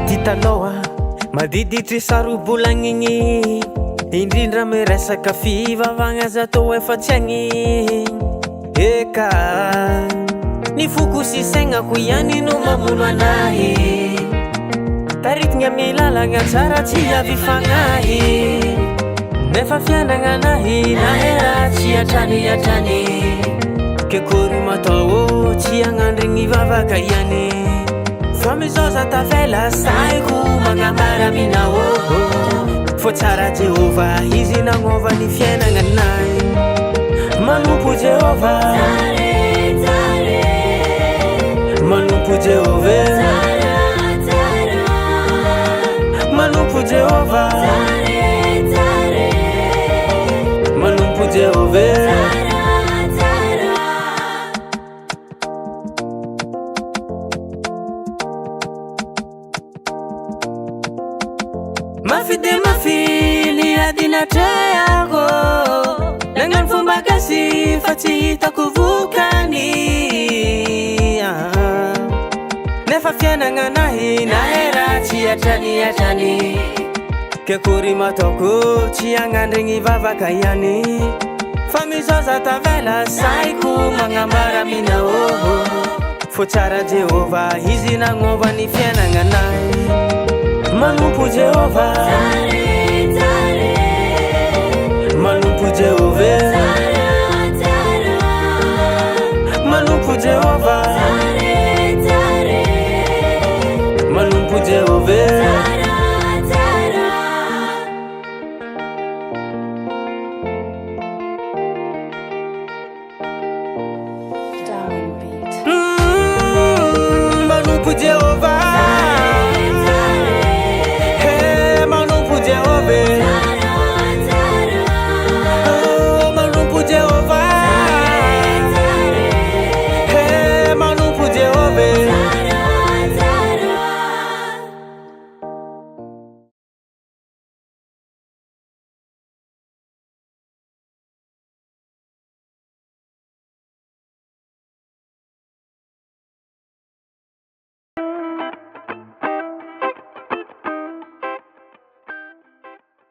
ty taloha madiditry sarobolagnigny indrindra me resaka fivavagna zato efa tsy agny eka ny foko sy saignako ihany no mamono anahy taritigna milalagna tsara tsy avy fagnahy nefa fianagna anahy nahera tsy atrany ke kory matao tsy agnandrigny vavaka ihany fa mizaza tavela saiko magnambara minao fo tsara Jehovah izy nagnova ny fiainagna anahy manompo Jehovah manompo Jehovah manompo Jehovah manompo Jehovah Mafi de mafi ni adina treako Nangan fomba gasy fa tsy hitako vokany Nefa fiainagna anahy nahera tsy atrany Ke kory matoko tsy agnandrigny vavaka ihany Fa mizaza tavela saiko magnambara minao Fo tsara Jehovah izy nagnova ny fiainagna anahy manompo Jehovah